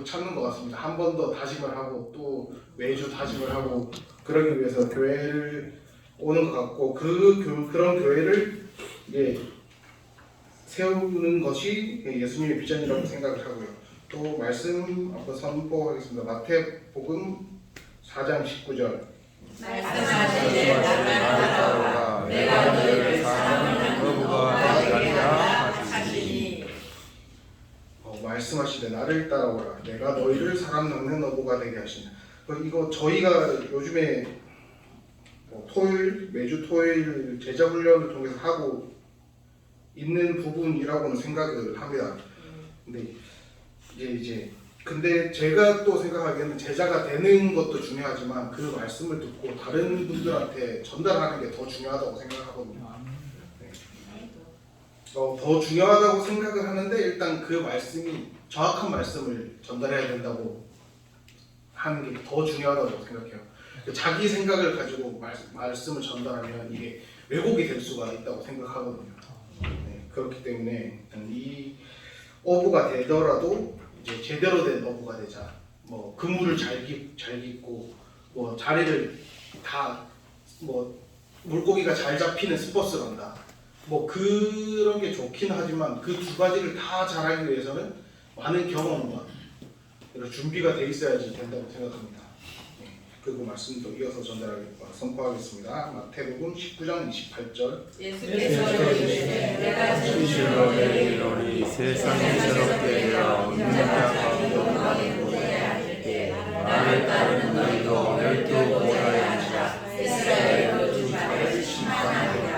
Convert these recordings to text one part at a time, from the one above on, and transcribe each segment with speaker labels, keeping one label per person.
Speaker 1: 계속 찾는 것 같습니다. 한 번 더 다짐을 하고 또 매주 다짐을 하고 그러기 위해서 교회를 오는 것 같고 그런 교회를 이제 세우는 것이 예수님의 비전이라고 생각을 하고요. 또 말씀 한번 선포하겠습니다. 마태복음 4장 19절
Speaker 2: 말씀하시되 나를 따르라 내가 너희를 사랑하는 거부가 되게 하리라 하시니
Speaker 1: 말씀하시되 나를 따라오라 내가 너희를 사람 낚는 어부가 되게 하시니 이거 저희가 요즘에 매주 토요일 제자 훈련을 통해서 하고 있는 부분이라고는 생각을 합니다. 근데 제가 또 생각하기에는 제자가 되는 것도 중요하지만 그 말씀을 듣고 다른 분들한테 전달하는 게 더 중요하다고 생각하거든요. 더 중요하다고 생각을 하는데 일단 그 말씀이 정확한 말씀을 전달해야 된다고 하는 게 더 중요하다고 생각해요. 자기 생각을 가지고 말씀을 전달하면 이게 왜곡이 될 수가 있다고 생각하거든요. 그렇기 때문에 이 어부가 되더라도 이제 제대로 된 어부가 되자. 그물을 잘 깃고 자리를 다 물고기가 잘 잡히는 스포츠를 한다. 그런 게 좋긴 하지만 그 두 가지를 다 잘하기 위해서는 많은 경험과 준비가 돼 있어야지 된다고 생각합니다. 그리고 말씀도 이어서 선포하겠습니다. 마태복음 19장 28절
Speaker 2: 예수께서 이르시되 내가 진실로 너희에게 이르노니 세상이 새롭게 되어 웃는 자가 영광의 보좌에 앉을 때 나를 따르는 너희도 열두 보좌에 앉아 이스라엘 그 주자를 심판하리라.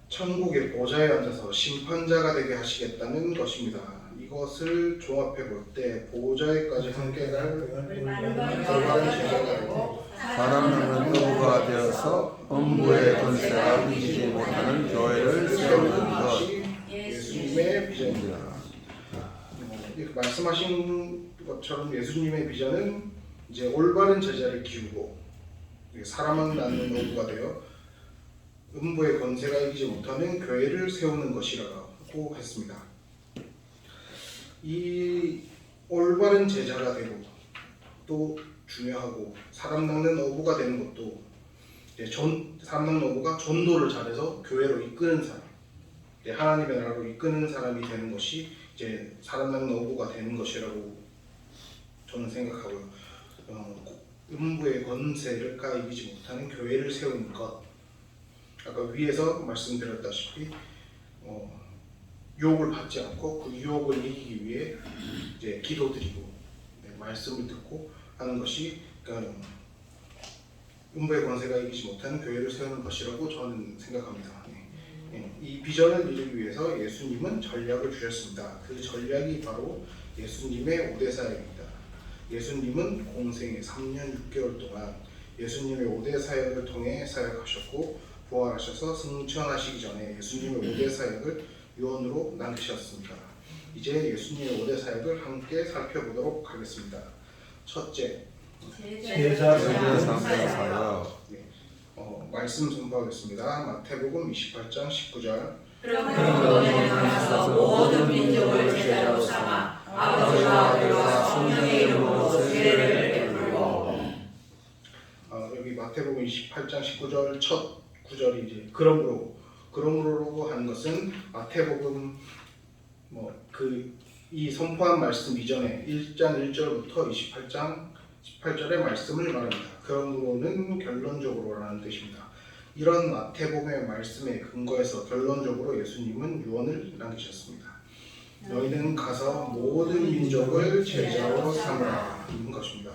Speaker 1: 천국의 보좌에 앉아서 심판자가 되게 하시겠다는 것입니다. 이것을 종합해 볼 때 보좌에까지 함께 갈 올바른 제자가 되고
Speaker 2: 사람 낚는 어부가 되어서 음부의 권세가 이기지 못하는 교회를 세우는 것.
Speaker 1: 것이 예수님의 비전입니다. 이렇게 말씀하신 것처럼 예수님의 비전은 이제 올바른 제자를 키우고 사람은 낳는 어부가 되어 음부의 권세가 이기지 못하는 교회를 세우는 것이라고 했습니다. 이 올바른 제자가 되고 또 중요하고 사람 낚는 어부가 되는 것도 사람 낚는 어부가 전도를 잘해서 교회로 이끄는 사람, 하나님의 나라로 이끄는 사람이 되는 것이 이제 사람 낚는 어부가 되는 것이라고 저는 생각하고요. 음부의 권세가 이기지 못하는 교회를 세우는 것. 아까 위에서 말씀드렸다시피 유혹을 받지 않고 그 유혹을 이기기 위해 이제 기도드리고 말씀을 듣고 하는 것이 음부의 권세가 이기지 못하는 교회를 세우는 것이라고 저는 생각합니다. 이 비전을 이루기 위해서 예수님은 전략을 주셨습니다. 그 전략이 바로 예수님의 5대 사역입니다. 예수님은 공생의 3년 6개월 동안 예수님의 5대 사역을 통해 사역하셨고 부활하셔서 승천하시기 전에 예수님의 5대 사역을 유언으로 남기셨습니다. 이제 예수님의 5대 사역을 함께 살펴보도록 하겠습니다. 첫째,
Speaker 3: 제자 삼대 사역.
Speaker 1: 말씀 선포하겠습니다. 마태복음 28장 19절
Speaker 2: 그러므로 너희는 가서 모든 민족을 제자로 삼아 아버지와 아들과 성령의 이름으로 세례를 베풀고.
Speaker 1: 여기 마태복음 28장 19절 첫 구절이 이제 그러므로라고 하는 것은 마태복음 이 선포한 말씀 이전에 1장 1절부터 28장 18절의 말씀을 말합니다. 그러므로는 결론적으로라는 뜻입니다. 이런 마태복음의 말씀에 근거해서 결론적으로 예수님은 유언을 남기셨습니다. 너희는 가서 모든 민족을 제자로 삼으라 는 것입니다.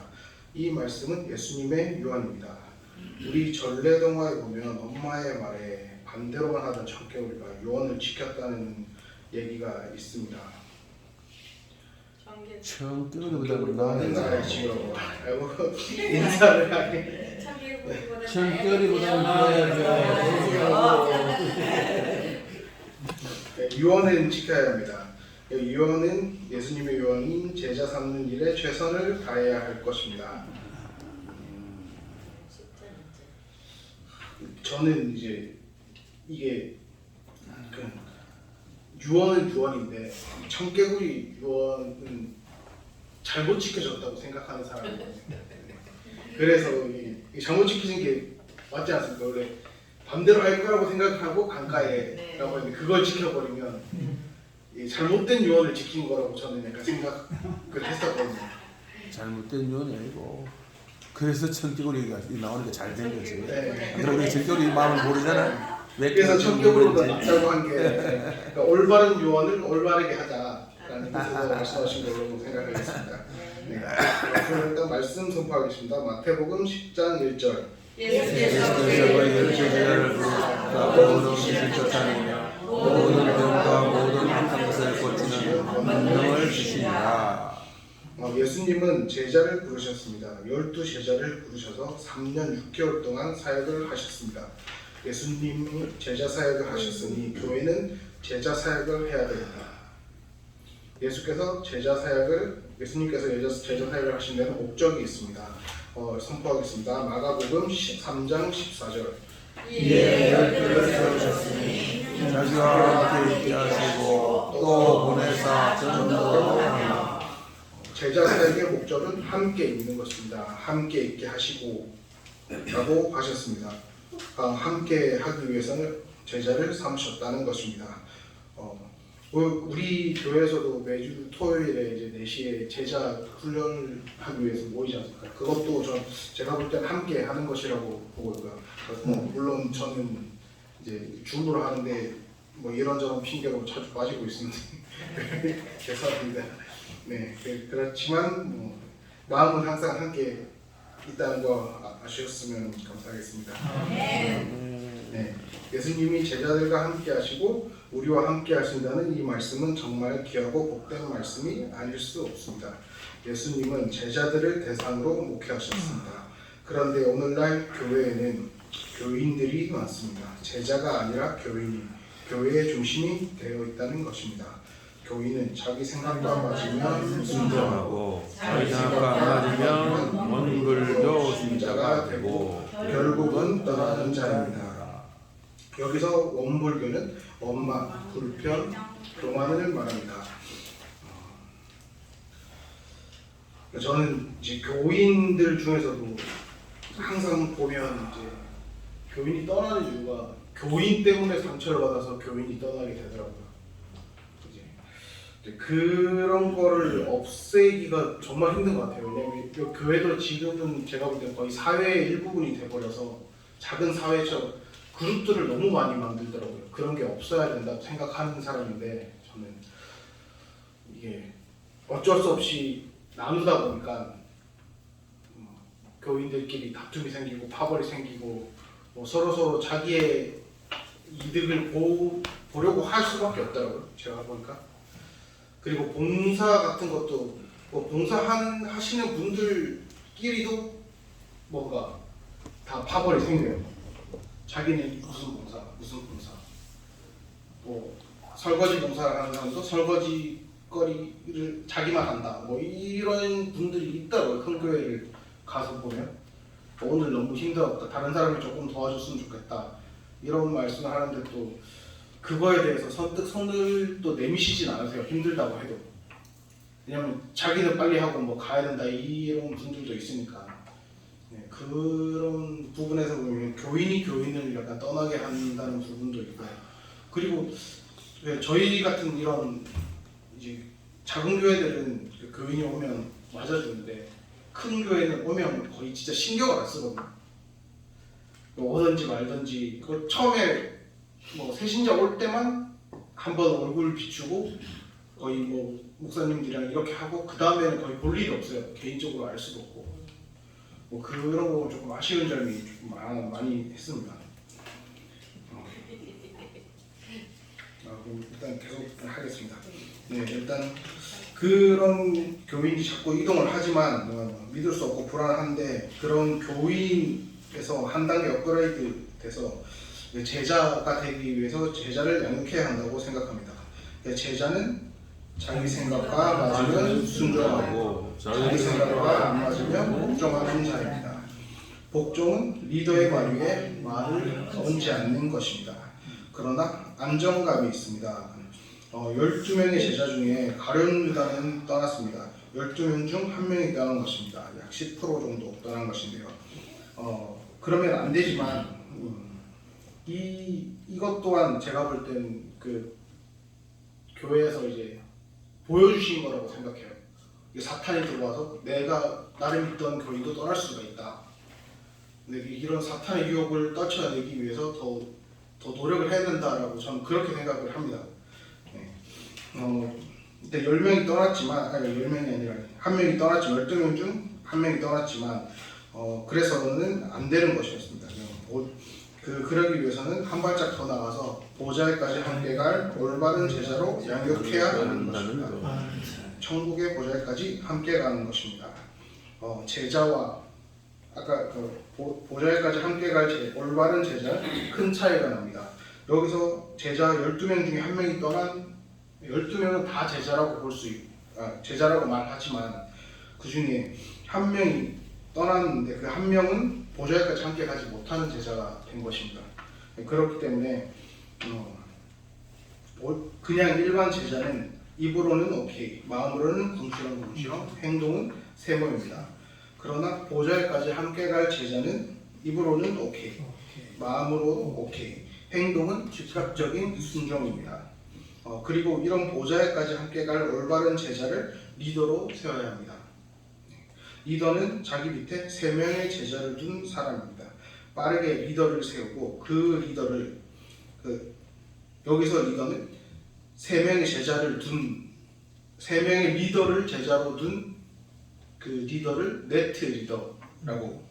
Speaker 1: 이 말씀은 예수님의 유언입니다. 우리 전래동화에 보면 엄마의 말에 반대로만 하던 청개구리가 유언을 지켰다는 얘기가 있습니다.
Speaker 2: 청개구리보다
Speaker 1: 많은 나라의 지으라고 알고 인사를 하게.
Speaker 2: 청개구리보다 나아야
Speaker 1: 유언은 지켜야 합니다. 유언은 예수님의 유언인 제자 삼는 일에 최선을 다해야 할 것입니다. 저는 이제 이게 유언은 유언인데 청개구리 유언은 잘못 지켜졌다고 생각하는 사람이거든요. 그래서 이 잘못 지켜진 게 맞지 않습니까? 원래 반대로 할 거라고 생각하고 강가에라고 했는데 그걸 지켜버리면 이 잘못된 유언을 지킨 거라고 저는 약간 생각을 했었거든요.
Speaker 2: 잘못된 요원이 아니고 그래서 청개구리가 나오는 게 잘 된 거지.
Speaker 1: 네.
Speaker 2: 그러면 청개구리 마음을 모르잖아. 왜
Speaker 1: 그래서
Speaker 2: 그렇게
Speaker 1: 청개구리보다
Speaker 2: 그런지.
Speaker 1: 낫다고 한 게 그러니까 올바른 유언을 올바르게 하자라는 뜻에서 말씀하신 걸로 생각을 했습니다. 네. 그럼 일단 말씀 선포하겠습니다. 마태복음 10장 1절.
Speaker 2: 예수께서 열두 제자를 부르사 모든 것을 쫓아내며 모든 병과 모든 악한 것을 고치는 권능을 주시니라.
Speaker 1: 예수님은 제자를 부르셨습니다. 12제자를 부르셔서 3년 6개월 동안 사역을 하셨습니다. 예수님이 제자 사역을 하셨으니 교회는 제자 사역을 해야 됩니다. 예수님께서 제자 사역을 하신 데는 목적이 있습니다. 선포하겠습니다. 마가복음 3장 14절.
Speaker 4: 이에 열두를 세우셨으니
Speaker 2: 자기와 함께 있게 하시고 또 보내사 전도 하며.
Speaker 1: 제자 사역의 목적은 함께 있는 것입니다. 함께 있게 하시고 라고 하셨습니다. 함께 하기 위해서는 제자를 삼으셨다는 것입니다. 우리 교회에서도 매주 토요일에 이제 4시에 제자 훈련을 하기 위해서 모이지 않습니까? 그것도 제가 볼 때는 함께 하는 것이라고 보고 있고요. 물론 저는 이제 주부를 하는데 뭐 이런저런 핑계로 자주 빠지고 있습니다. 죄송합니다. 네, 그렇지만 마음은 항상 함께 있다는 거 아셨으면 감사하겠습니다. 네, 예수님이 제자들과 함께 하시고 우리와 함께 하신다는 이 말씀은 정말 귀하고 복된 말씀이 아닐 수 없습니다. 예수님은 제자들을 대상으로 목회하셨습니다. 그런데 오늘날 교회에는 교인들이 많습니다. 제자가 아니라 교회의 중심이 되어 있다는 것입니다. 교인은 자기 생각과 맞으면
Speaker 2: 순종하고 자기 생각과 안 맞으면 원불교 신자가 되고
Speaker 1: 결국은 떠나는 자입니다. 여기서 원불교는 원망, 불편, 교만을 말합니다. 저는 이제 교인들 중에서도 항상 보면 이제 교인이 떠나는 이유가 교인 때문에 상처를 받아서 교인이 떠나게 되더라고요. 이제 그런 거를 없애기가 정말 힘든 것 같아요. 왜냐면 교회도 지금은 제가 볼 때 거의 사회의 일부분이 돼버려서 작은 사회처럼 그룹들을 너무 많이 만들더라고요. 그런 게 없어야 된다고 생각하는 사람인데 저는 이게 어쩔 수 없이 나누다 보니까 교인들끼리 다툼이 생기고 파벌이 생기고 서로 자기의 이득을 보려고 할 수밖에 없더라고요. 제가 보니까. 그리고 봉사 같은 것도 하시는 분들끼리도 뭔가 다 파벌이 생겨요. 자기는 무슨 봉사. 설거지 봉사를 하는 사람도 설거지 거리를 자기만 한다. 이런 분들이 있더라고요. 큰 교회를 가서 보면. 오늘 너무 힘들었다. 다른 사람이 조금 도와줬으면 좋겠다. 이런 말씀을 하는데 또 그거에 대해서 선뜻 손을 또 내미시진 않으세요. 힘들다고 해도. 왜냐면 자기는 빨리 하고 가야 된다 이런 분들도 있으니까. 네, 그런 부분에서 보면 교인이 교인을 약간 떠나게 한다는 부분도 있고, 그리고 저희 같은 이런 이제 작은 교회들은 교인이 오면 맞아주는데 큰 교회는 오면 거의 진짜 신경을 안 쓰거든요. 오든지 말든지 처음에 새신자 올 때만 한번 얼굴 비추고 거의 목사님들이랑 이렇게 하고 그 다음에는 거의 볼 일이 없어요. 개인적으로 알 수도 없고 그런 거 조금 아쉬운 점이 조금 많이 했습니다. 그럼 일단 계속 하겠습니다. 네, 일단 그런 교인이 자꾸 이동을 하지만 믿을 수 없고 불안한데 그런 교인에서 한 단계 업그레이드 돼서 제자가 되기 위해서 제자를 양육해야 한다고 생각합니다. 제자는 자기 생각과 맞으면 순종하고 자기 생각과 안 맞으면 복종하는 자입니다. 복종은 리더의 말 위에 말을 얹지 않는 것입니다. 그러나 안정감이 있습니다. 12명의 제자 중에 가룟 유다는 떠났습니다. 12명 중 1명이 떠난 것입니다. 약 10% 정도 떠난 것인데요. 그러면 안 되지만 이것 또한 제가 볼 때는 그 교회에서 이제 보여주신 거라고 생각해요. 이게 사탄이 들어와서 내가 나를 믿던 교인도 떠날 수가 있다. 근데 이런 사탄의 유혹을 떨쳐내기 위해서 더 노력을 해야 된다라고 저는 그렇게 생각을 합니다. 일단 10명이 떠났지만, 아니 10명이 아니라 1명이 떠났지만, 12명 중 1명이 떠났지만, 그래서는 안 되는 것이었습니다. 그러기 위해서는 한 발짝 더 나가서 보좌에까지 함께 갈 올바른 제자로 양육해야 하는 것입니다. 천국의 보좌에까지 함께 가는 것입니다. 제자와 아까 보좌에까지 함께 갈 올바른 제자는 큰 차이가 납니다. 여기서 제자 12명 중에 1명이 떠난 12명은 다 제자라고 제자라고 말하지만 그 중에 1명이 떠났는데 그 1명은 보좌에까지 함께 가지 못하는 제자가 된 것입니다. 그렇기 때문에 그냥 일반 제자는 입으로는 오케이, 마음으로는 궁시렁궁시렁, 행동은 세모입니다. 그러나 보좌에까지 함께 갈 제자는 입으로는 오케이, 마음으로 오케이, 행동은 즉각적인 순종입니다. 그리고 이런 보좌에까지 함께 갈 올바른 제자를 리더로 세워야 합니다. 리더는 자기 밑에 3명의 제자를 둔 사람입니다. 빠르게 리더를 세우고 그 리더를 여기서 리더는 3명의 제자를 둔 3명의 리더를 제자로 둔 그 리더를 네트 리더라고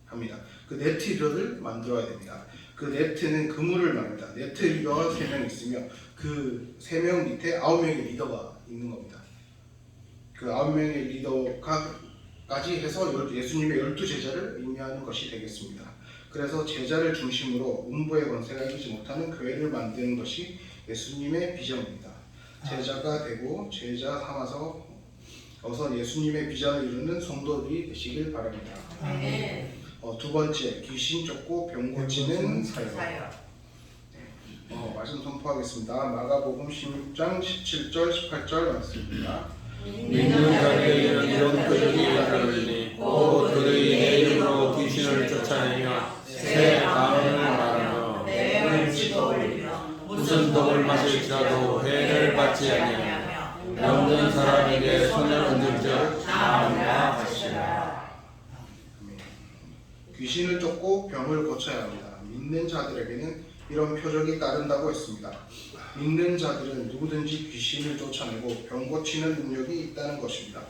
Speaker 1: 합니다. 그 네트 리더를 만들어야 됩니다. 그 네트는 그물을 말합니다. 네트 리더가 3명 있으며 그 3명 밑에 9명의 리더가 있는 겁니다. 그 9명의 리더까지 해서 예수님의 12제자를 의미하는 것이 되겠습니다. 그래서 제자를 중심으로 음부의 권세가 이기지 못하는 교회를 만드는 것이 예수님의 비전입니다. 제자가 되고 제자 삼아서 어서 예수님의 비전을 이루는 성도들이 되시길 바랍니다. 두 번째, 귀신 쫓고 병 고치는 사역. 말씀 선포하겠습니다. 마가복음 16장 17절 18절 말씀입니다.
Speaker 2: 믿는 자들에게는 이런 표적이 일어나리니 곧 그들이 내 이름으로 귀신을 쫓아내며 새 마음을 말하며
Speaker 4: 내가 집어 올리며
Speaker 2: 무슨 독을 마실지라도 해를 받지 아니하며 병든 사람에게 손을 얹을적 나으리라 하시라.
Speaker 1: 귀신을 쫓고 병을 고쳐야 합니다. 믿는 자들에게는 이런 표적이 따른다고 했습니다. 믿는 자들은 누구든지 귀신을 쫓아내고 병 고치는 능력이 있다는 것입니다.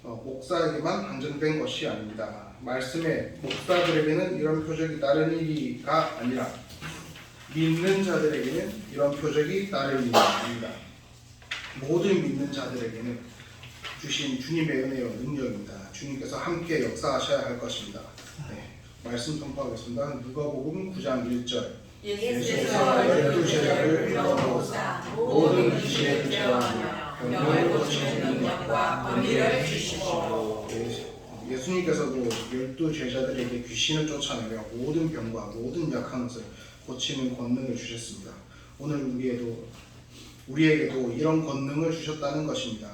Speaker 1: 목사에게만 한정된 것이 아닙니다. 말씀에 목사들에게는 이런 표적이 따르는 일이가 아니라 믿는 자들에게는 이런 표적이 따르는 일입니다. 모든 믿는 자들에게는 주신 주님의 은혜와 능력입니다. 주님께서 함께 역사하셔야 할 것입니다. 말씀 선포하겠습니다. 누가복음 9장 1절.
Speaker 4: 예수께서
Speaker 1: 12제자를 불러모으사
Speaker 4: 모든 귀신을 제어하며 병을 고치는 능력과 권위를 주시고
Speaker 1: 예수님께서도 12제자들에게 귀신을 쫓아내며 모든 병과 모든 약한 것을 고치는 권능을 주셨습니다. 오늘 우리에게도 이런 권능을 주셨다는 것입니다.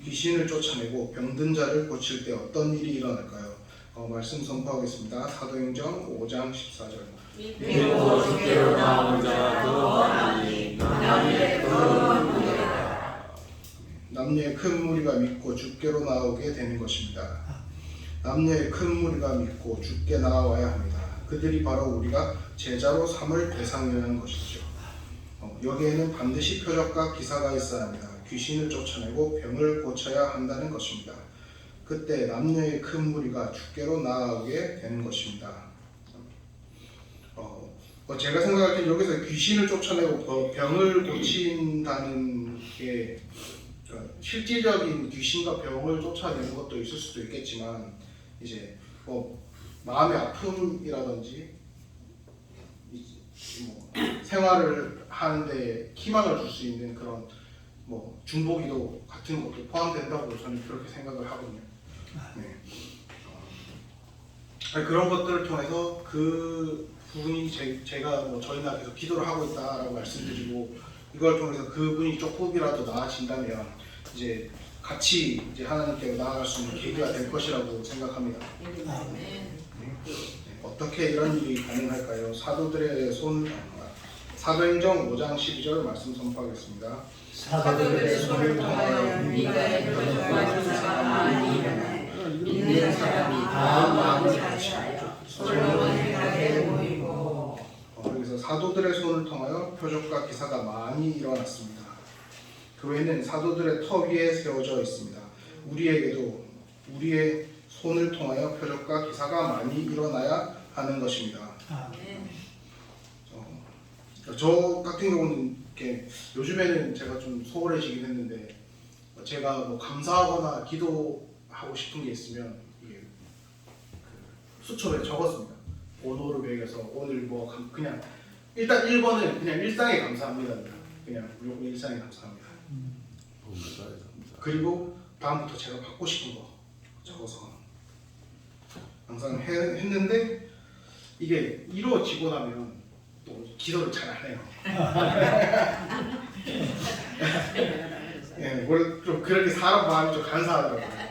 Speaker 1: 귀신을 쫓아내고 병든 자를 고칠 때 어떤 일이 일어날까요? 말씀 선포하겠습니다. 사도행전 5장 14절.
Speaker 2: 믿고 주께로 나온 자도 많으니 남의 큰 무리라.
Speaker 1: 남녀의 큰 무리가 믿고 주께로 나오게 되는 것입니다. 남녀의 큰 무리가 믿고 주께 나와야 합니다. 그들이 바로 우리가 제자로 삼을 대상이라는 것이죠. 여기에는 반드시 표적과 기사가 있어야 합니다. 귀신을 쫓아내고 병을 고쳐야 한다는 것입니다. 그때 남녀의 큰 무리가 주께로 나아오게 되는 것입니다. 제가 생각할 때 여기서 귀신을 쫓아내고 병을 고친다는 게 실질적인 귀신과 병을 쫓아내는 것도 있을 수도 있겠지만 이제 마음의 아픔이라든지 생활을 하는데 희망을 줄 수 있는 그런 중보기도 같은 것도 포함된다고 저는 그렇게 생각을 하거든요. 그런 것들을 통해서 그 부분이 제가 저희가 계속 기도를 하고 있다라고 말씀드리고 이걸 통해서 그분이 조금이라도 나아진다면 이제 같이 이제 하나님께 나아갈 수 있는 계기가 될 것이라고 생각합니다. 어떻게 이런 일이 가능할까요? 사도들의 사도행정 5장 12절 말씀 선포하겠습니다.
Speaker 4: 사도들의 손을 통하여 믿음의 표적과 기사가 많이 일어나요. 믿는 사람이 다 마음을 같이하여 서로 행하게 모이고.
Speaker 1: 그래서 사도들의 손을 통하여 표적과 기사가 많이 일어났습니다. 교회는 사도들의 터 위에 세워져 있습니다. 우리에게도 우리의 손을 통하여 표적과 기사가 많이 일어나야 하는 것입니다. 저 같은 경우는 이렇게 요즘에는 제가 좀 소홀해지긴 했는데 제가 뭐 감사하거나 기도하고 싶은 게 있으면 이게 그 수첩에 적었습니다. 번호를 매겨서 오늘 뭐 그냥 일단 1번은 그냥 일상에 감사합니다. 그냥 무조건 일상에 감사합니다. 그리고 다음부터 제가 받고 싶은 거 적어서 항상 했는데 이게 이루어지고 나면 또 기도를 잘 안 해요. 예, 원래 좀 그렇게 사람 마음이 좀 간사하더라고요.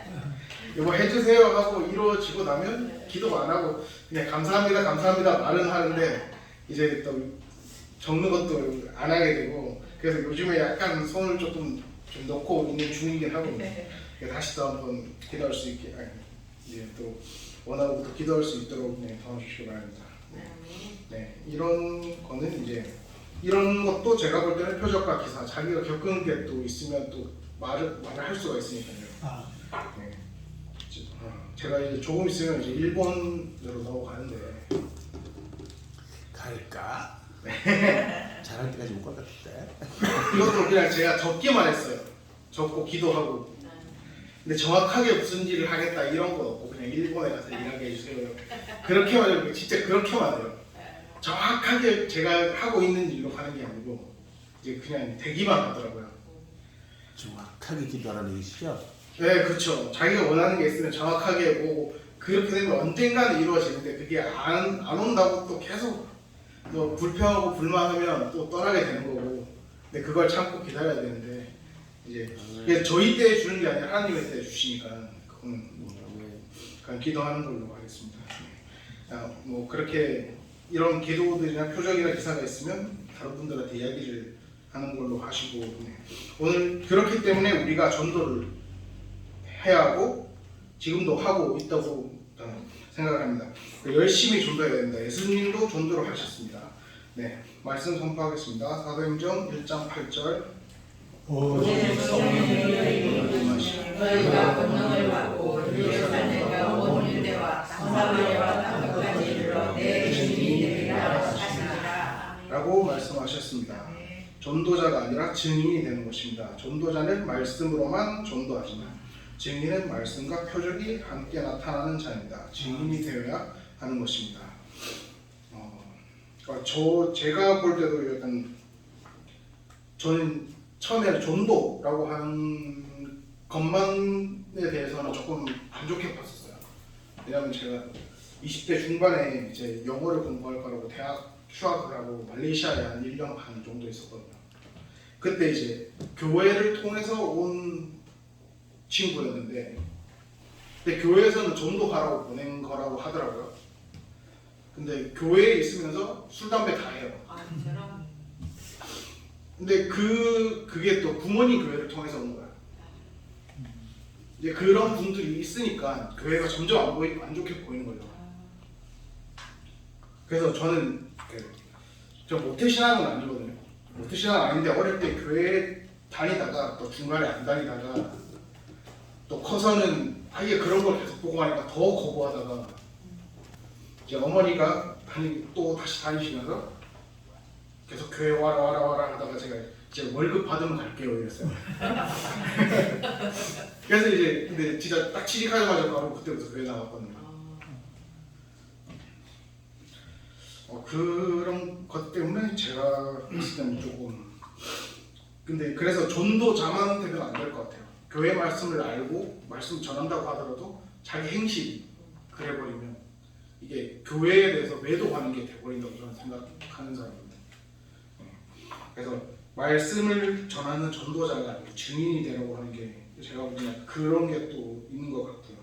Speaker 1: 이거 해주세요 하고 이루어지고 나면 기도 안 하고 그냥 감사합니다 감사합니다 말은 하는데 이제 또 적는 것도 안 하게 되고 그래서 요즘에 약간 손을 조금 좀 넣고 있는 중이긴 하거든요. 다시 또 한번 기도할 수 있게 이제 또 원하고 또 기도할 수 있도록 도와주시기 바랍니다. 네, 이런 거는 이제 이런 것도 제가 볼 때는 표적과 기사 자기가 겪은 게 또 있으면 또 말을 할 수가 있으니까요. 네. 제가 이제 조금 있으면 이제 일본으로 넘어가는데
Speaker 3: 갈까?
Speaker 1: 네.
Speaker 3: 잘할 때까지 못 갈 것 같은데.
Speaker 1: 이것도 그냥 제가 적기만 했어요. 적고 기도하고. 근데 정확하게 무슨 일을 하겠다 이런 건 없고 그냥 일본에 가서 일하게 해주세요. 그렇게만 해요. 진짜 그렇게만 해요. 정확하게 제가 하고 있는 일로 가는 게 아니고 이제 그냥 되기만 하더라고요.
Speaker 3: 정확하게 기도하라는 얘기시죠?
Speaker 1: 네, 그렇죠. 자기가 원하는 게 있으면 정확하게 보고 그렇게 되면 언젠가는 이루어지는데 그게 안 온다고 또 계속 또 불평하고 불만하면 또 떠나게 되는 거고 근데 그걸 참고 기다려야 되는데 이제 저희 때 주는 게 아니라 하나님의 때 주시니까 그건 그냥 기도하는 걸로 하겠습니다. 뭐 그렇게 이런 기도들이나 표적이나 기사가 있으면 다른 분들한테 이야기를 하는 걸로 하시고 오늘 그렇기 때문에 우리가 전도를 해야 하고 지금도 하고 있다고 생각을 합니다. 열심히 전도해야 됩니다. 예수님도 전도를 하셨습니다. 네, 말씀 선포하겠습니다. 사도행전 1장 8절
Speaker 4: 오직 성령의 임하시니 너희가 권능을 받고 예루살렘과 온 유대와 사마리아와 땅끝까지 이르러 내 주인이 되리라 하시니라
Speaker 1: 라고 말씀하셨습니다. 전도자가 아니라 증인이 되는 것입니다. 전도자는 말씀으로만 전도하지만 증인은 말씀과 표적이 함께 나타나는 자입니다. 증인이 되어야 하는 것입니다. 제가 볼 때도 약간 저는 처음에는 전도라고 하는 것만에 대해서는 조금 안 좋게 봤었어요. 왜냐하면 제가 20대 중반에 이제 영어를 공부할 거라고 대학 휴학을 하고 말레이시아에 한 1년 반 정도 있었거든요. 그때 이제 교회를 통해서 온 친구였는데 근데 교회에서는 전도 가라고 보낸 거라고 하더라고요. 근데 교회에 있으면서 술, 담배 다 해요. 근데 그게 또 부모님 교회를 통해서 온 거야. 이제 그런 분들이 있으니까 교회가 점점 안 좋게 보이는 거죠. 그래서 저는 저 모태신앙은 아니거든요. 모태신앙은 아닌데 어릴 때 교회 다니다가 또 중간에 안 다니다가 또 커서는 아예 그런 걸 계속 보고 하니까 더 거부하다가 이제 어머니가 또 다시 다니시면서 계속 교회 와라 하다가 제가 이제 월급 받으면 갈게요 이랬어요. 그래서 이제 근데 진짜 딱 취직하자마자 바로 그때부터 교회 나갔거든요. 그런 것 때문에 제가 봤을 때는 조금 근데 그래서 전도자만 되면 안 될 것 같아요. 교회 말씀을 알고 말씀 전한다고 하더라도 자기 행실이 그래버리면 이게 교회에 대해서 매도하는 게 돼버린다고 저는 생각하는 사람입니다. 그래서 말씀을 전하는 전도자가 아니고 증인이 되라고 하는 게 제가 보기엔 그런 게 또 있는 것 같고요.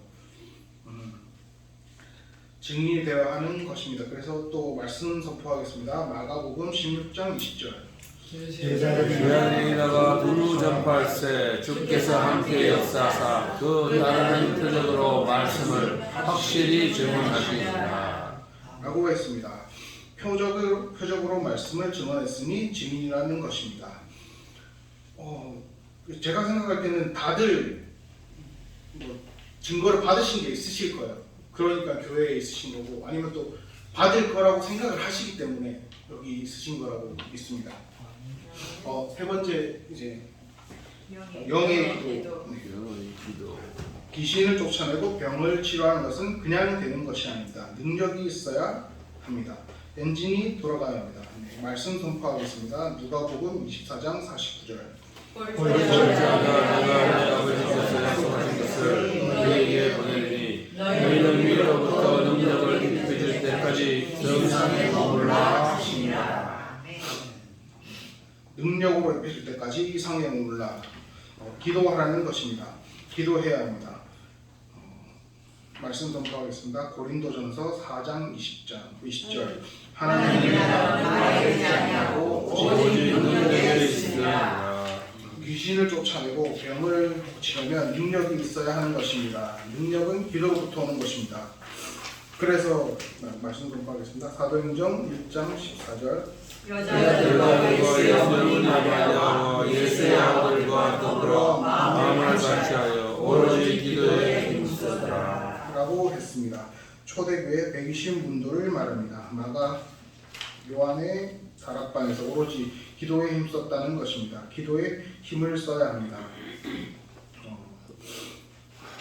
Speaker 1: 증인이 되어야 하는 것입니다. 그래서 또 말씀 선포하겠습니다. 마가복음 16장 20절.
Speaker 2: 교양에다가 두루 전팔세 주께서 함께 역사하사 그 나라는 표적으로 말씀을 확실히 증언하시니라
Speaker 1: 라고 했습니다. 표적으로 말씀을 증언했으니 증인이라는 것입니다. 제가 생각할 때는 다들 뭐 증거를 받으신 게 있으실 거예요. 그러니까 교회에 있으신 거고 아니면 또 받을 거라고 생각을 하시기 때문에 여기 있으신 거라고 믿습니다. 세 번째 이제 영의 기도.
Speaker 2: 기도
Speaker 1: 귀신을 쫓아내고 병을 치료하는 것은 그냥 되는 것이 아닙니다. 능력이 있어야 합니다. 엔진이 돌아가야 합니다. 네, 말씀 선포하겠습니다. 누가복음 24장 49절.
Speaker 2: 볼자가 내가 아버지께서 약속하신 것을 너희에게 보내리니 너희는 위로부터 능력을 입혀질 때까지 정상에 머물라 하시니라.
Speaker 1: 능력으로 입혀질 때까지 이 상에 머물라. 기도하라는 것입니다. 기도해야 합니다. 말씀 선포하겠습니다. 고린도전서 4장 20절. 하나님의 나라는 아니하고
Speaker 2: 오직 능력에 있으리라.
Speaker 1: 귀신을 쫓아내고 병을 고치려면 능력이 있어야 하는 것입니다. 능력은 기도로부터 오는 것입니다. 그래서 말씀 선포하겠습니다. 사도행전 1장 14절.
Speaker 2: 여자들과 예수의 말하여 예수의 아들과 더불어 마음을 같이하여 오로지 기도에 힘쓰더라
Speaker 1: 라고 했습니다. 초대교회 120문도를 말합니다. 마가 요한의 다락방에서 오로지 기도에 힘썼다는 것입니다. 기도에 힘을 써야 합니다.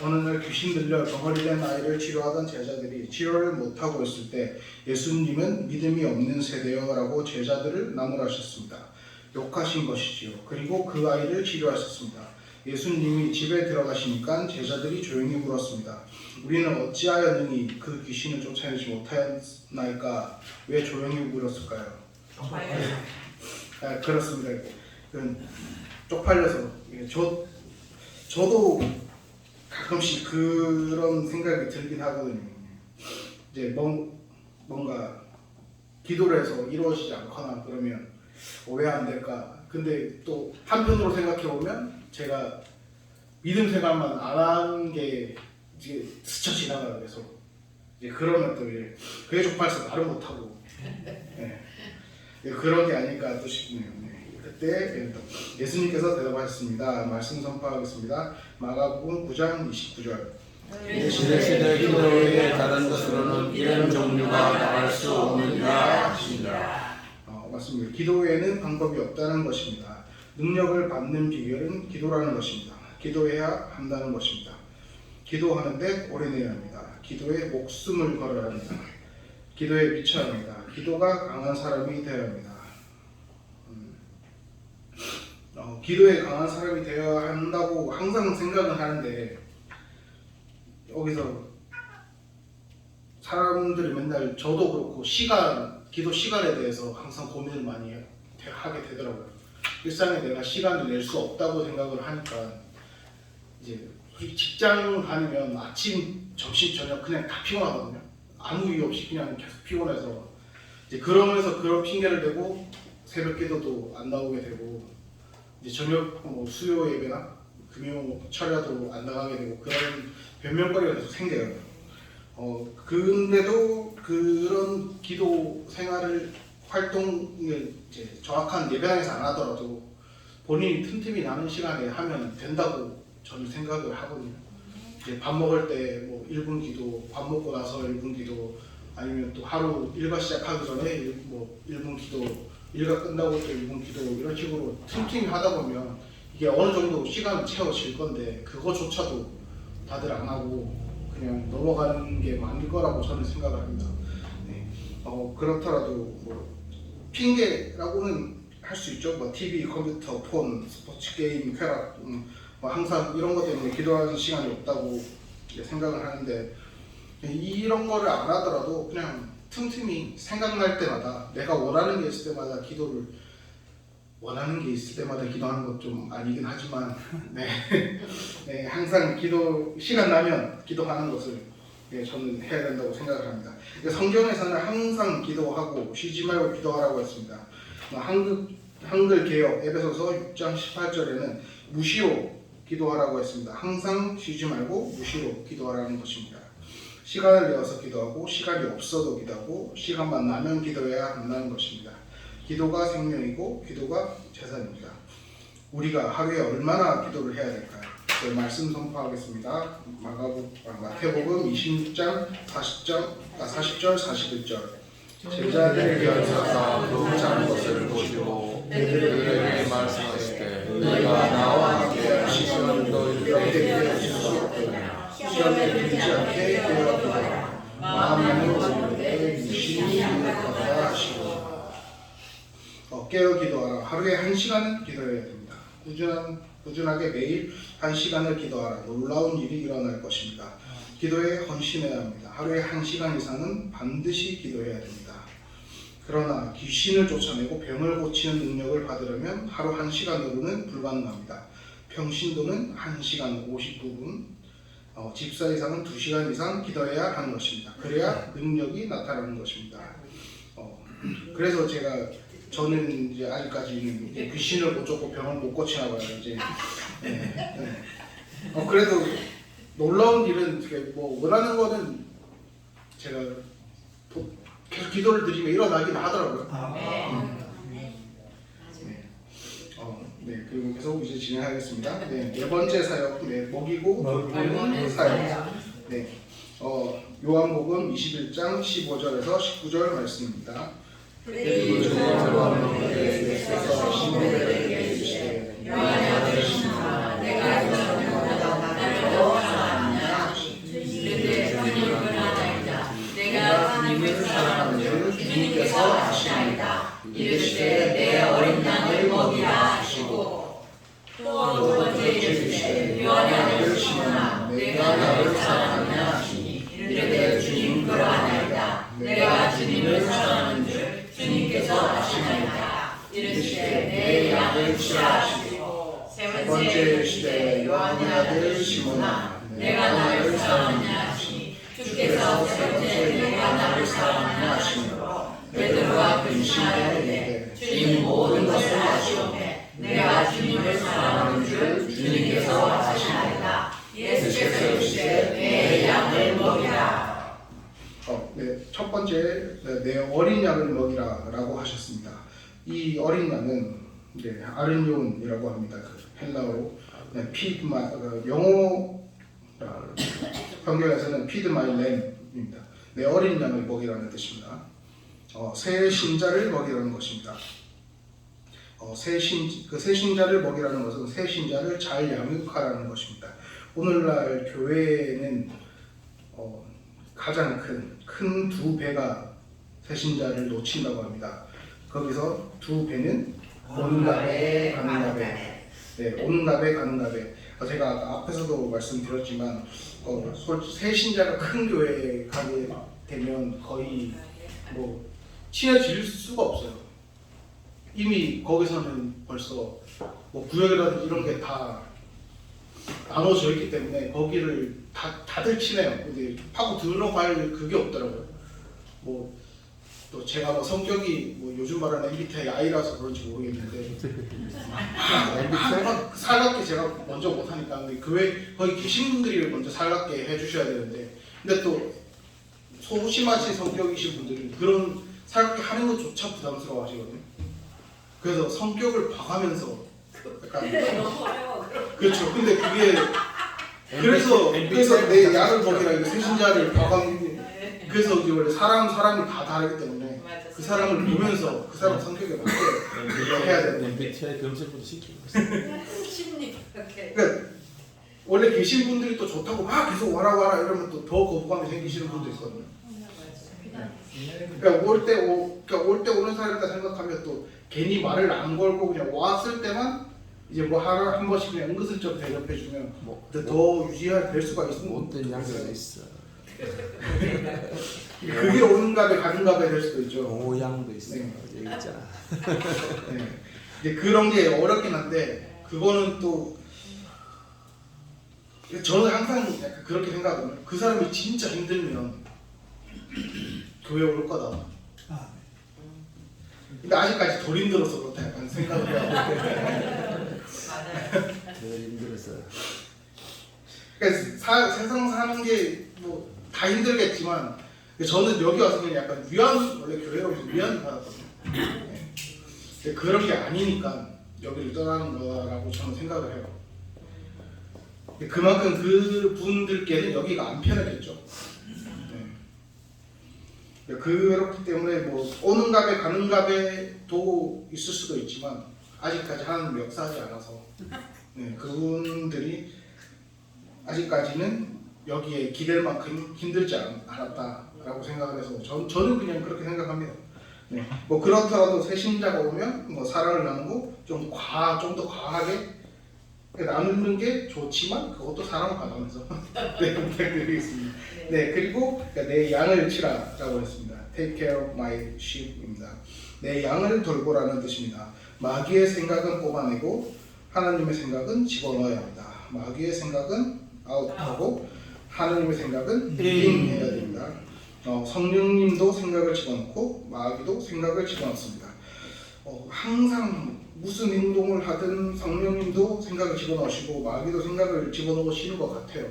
Speaker 1: 어느 날 귀신 들려 덩어리 된 아이를 치료하던 제자들이 치료를 못하고 있을 때 예수님은 믿음이 없는 세대여라고 제자들을 나무라셨습니다. 욕하신 것이지요. 그리고 그 아이를 치료하셨습니다. 예수님이 집에 들어가시니까 제자들이 조용히 물었습니다. 우리는 어찌하여 능히 그 귀신을 쫓아내지 못하였나이까? 왜 조용히 물었을까요? 그렇습니다. 쪽팔려서 저도 가끔씩 그런 생각이 들긴 하거든요. 이제 뭔가 기도를 해서 이루어지지 않거나 그러면 왜 안 될까? 근데 또 한편으로 생각해 보면 제가 믿음 생활만 안 한 게 이제 스쳐 지나가요. 그래서 이제 그러면 또 이제 그게 쪽팔려서 말을 못 하고 그런 게 아닐까 또 싶네요. 그때 예수님께서 대답하셨습니다. 말씀 선포하겠습니다. 마가복음 9장 29절.
Speaker 2: 시대 기도 외에 다른 것으로는 이런 종류가 나갈 수 없느니라 하시니라.
Speaker 1: 맞습니다. 기도 외에는 방법이 없다는 것입니다. 능력을 받는 비결은 기도라는 것입니다. 기도해야 한다는 것입니다. 기도하는데 올인해야 합니다. 기도에 목숨을 걸어야 합니다. 기도에 미쳐야 합니다. 기도가 강한 사람이 되어야 합니다. 기도에 강한 사람이 되어야 한다고 항상 생각은 하는데 여기서 사람들이 맨날 저도 그렇고 기도 시간에 대해서 항상 고민을 많이 하게 되더라고요. 일상에 내가 시간을 낼 수 없다고 생각을 하니까 이제 직장 다니면 아침, 점심, 저녁 그냥 다 피곤하거든요. 아무 이유 없이 그냥 계속 피곤해서 이제 그러면서 그런 핑계를 대고 새벽 기도도 안 나오게 되고 이제 저녁 수요 예배나 금요 철야도 안 나가게 되고 그런 변명거리가 계속 생겨요. 근데도 그런 기도 생활을 활동을 이제 정확한 예배당에서 안 하더라도 본인이 틈틈이 나는 시간에 하면 된다고 저는 생각을 하거든요. 이제 밥 먹을 때 뭐 1분 기도, 밥 먹고 나서 1분 기도, 아니면 또 하루 일과 시작하기 전에 뭐 1분 기도, 일과 끝나고 또 1분 기도 이런 식으로 틈틈이 하다 보면 이게 어느 정도 시간은 채워질 건데 그거조차도 다들 안 하고 그냥 넘어가는 게 맞는 거라고 저는 생각을 합니다. 그렇더라도 뭐 핑계라고는 할 수 있죠. 뭐 TV, 컴퓨터, 폰, 스포츠 게임, 쾌락 뭐 항상 이런 것 때문에 기도하는 시간이 없다고 생각을 하는데 이런 거를 안 하더라도 그냥 틈틈이 생각날 때마다 내가 원하는 게 있을 때마다 기도를 원하는 게 있을 때마다 기도하는 것 좀 아니긴 하지만 네. 네, 항상 기도 시간 나면 기도하는 것을 네, 저는 해야 된다고 생각을 합니다. 성경에서는 항상 기도하고 쉬지 말고 기도하라고 했습니다. 한글 개역 에베소서 6장 18절에는 무시로 기도하라고 했습니다. 항상 쉬지 말고 무시로 기도하라는 것입니다. 시간을 내어서 기도하고 시간이 없어도 기도하고 시간만 나면 기도해야 한다는 것입니다. 기도가 생명이고 기도가 재산입니다. 우리가 하루에 얼마나 기도를 해야 될까요? 네, 말씀 선포하겠습니다. 마태복음 26장 40절 41절 제자들에게
Speaker 2: 연사가 그 작은 것을 보시고 그들에게 말씀하시되 내가 나와 함께 시간을 너희에게 하실 수 없거니와
Speaker 1: 시험에 들지 않게 되어 마음만을 먹는데 유심히 기도하라 하시고 깨어 기도하라. 하루에 1시간은 기도해야 됩니다. 꾸준하게 매일 1시간을 기도하라. 놀라운 일이 일어날 것입니다. 기도에 헌신해야 합니다. 하루에 1시간 이상은 반드시 기도해야 됩니다. 그러나 귀신을 쫓아내고 병을 고치는 능력을 받으려면 하루 1시간으로는 불가능합니다. 평신도는 1시간 59분, 집사 이상은 2시간 이상 기도해야 하는 것입니다. 그래야 능력이 나타나는 것입니다. 그래서 저는 이제 아직까지는 귀신을 못 쫓고 병을 못 고치나 봐요. 이제 그래도 놀라운 일은 뭐 원하는 거는 제가 계속 기도를 드리면 일어나긴 하더라고요. 네, 그리고 계속 이제 진행하겠습니다. 네, 네 번째 사역, 먹이고 돌보는 사역. 네, 요한복음 21장 15절에서 19절 말씀입니다.
Speaker 4: 그들이
Speaker 1: 저와의 시몬에게 이르시되
Speaker 4: 요한의 아들 시몬아 내가 너보다 나를 더 사랑하느냐 이르되 주님을 하나이다 내가 주님을 사랑하는 줄 주님께서 아시나이다 이르시되 내 어린 양을 먹이라 하시고 또 두 번째 이르시되 요한의 아들 시몬아 내가 나를 사랑하느냐 하시니 이르되 주님 그러하나이다 내가 주님을 사랑하는 줄 주님께서 아시나이다 이르시되 내 양을 치라 하시고 세 번째 이르시되 요한의 아들 시몬아 내가 나를 사랑하느냐 하시니 주께서 세 번째 내가 나를 사랑하느냐 하시므로 베드로가 근심하되 주님 모든 것을 아시오매 내가 주님을 사랑하는 줄 주님께서 아시나이다 예수께서 이르시되 내 양을 먹이라.
Speaker 1: 네, 첫 번째 내 어린 양을 먹이라라고 하셨습니다. 이 어린 양은 아르니온이라고 합니다. 그 헬라어로 영어 성경에서는 feed my lamb입니다. 내 어린 양을 먹이라는 뜻입니다. 새 신자를 먹이라는 것입니다. 새 신자를 먹이라는 것은 새 신자를 잘 양육하라는 것입니다. 오늘날 교회에는 가장 큰 두 배가 새 신자를 놓친다고 합니다. 거기서 두 배는 오는 가배 가는 가배. 네, 오는 가배 가는 가배. 제가 앞에서도 말씀드렸지만 새 신자가 큰 교회에 가게 되면 거의 친해질 수가 없어요. 이미 거기서는 벌써 구역이라든지 이런 게 다 나눠져 있기 때문에 거기를 다들 친해요. 근데 파고 들어갈 그게 없더라고요. 또 제가 성격이 요즘 말하는 MBTI I라서 그런지 모르겠는데 살갑게 제가 먼저 못하니까 거기 계신 분들이 먼저 살갑게 해주셔야 되는데 근데 또 소심하신 성격이신 분들은 그런 살갑게 하는 것조차 부담스러워 하시거든요. 그래서 성격을 봐가면서 약간 그렇죠. 근데 그게 그래서 내 양을 먹이라 새 신자를 봐가는데 그래서 이제 원래 사람이 다 다르기 때문에 그 사람을 보면서 그 사람 성격에 맞게 해야 되는 건데
Speaker 3: MBTI 검색부터 시키고 있어요.
Speaker 4: 심리
Speaker 1: 그러니까 원래 계신 분들이 또 좋다고 막 계속 와라 이러면 또 더 거부감이 생기시는 분도 있거든요. 그러니까 올 때 오는 사람이다 생각하면 또 괜히 말을 안 걸고 그냥 왔을 때만 이제 하나 한 번씩 그냥 은근슬쩍 대접해주면 더 유지될 수가 있습니다.
Speaker 3: 못된 양자가 있어.
Speaker 1: 그게 오는 갑에 가는 갑에 될 수도 있죠.
Speaker 3: 오양도 있어.
Speaker 1: 네.
Speaker 3: 여기 있잖아.
Speaker 1: 네. 이제 그런 게 어렵긴 한데 그거는 또 저는 항상 약간 그렇게 생각하거든요. 그 사람이 진짜 힘들면 교회 올 거다. 근데 아직까지 덜 힘들어서 그렇다 약간 생각을 해요.
Speaker 4: 맞아요.
Speaker 3: 늘 힘들어서.
Speaker 1: 그러니까 세상 사는 게 뭐 다 힘들겠지만 저는 여기 와서 그냥 약간 원래 교회로 오면서 위안 받았거든요. 네. 근데 그런 게 아니니까 여기를 떠나는 거라고 저는 생각을 해요. 근데 그만큼 그 분들께는 여기가 안 편하겠죠. 네. 그렇기 때문에 뭐 오는 갑에 가는 갑에도 있을 수도 있지만 아직까지 하나님 역사하지 않아서 네, 그분들이 아직까지는 여기에 기댈 만큼 힘들지 않았다라고 생각을 해서 저는 그냥 그렇게 생각합니다. 네. 뭐 그렇더라도 새신자가 오면 뭐 사랑을 나누고 좀 더 과하게 나누는 게 좋지만 그것도 사랑을 받으면서 네, 부탁드리겠습니다. 네, 그리고 내 양을 치라라고 했습니다. Take care of my sheep입니다. 내 양을 돌보라는 뜻입니다. 마귀의 생각은 뽑아내고 하나님의 생각은 집어넣어야 합니다. 마귀의 생각은 아웃하고 하나님의 생각은 인해야 됩니다. 성령님도 생각을 집어넣고 마귀도 생각을 집어넣습니다. 항상 무슨 행동을 하든 성령님도 생각을 집어넣으시고 마귀도 생각을 집어넣으시는 것 같아요.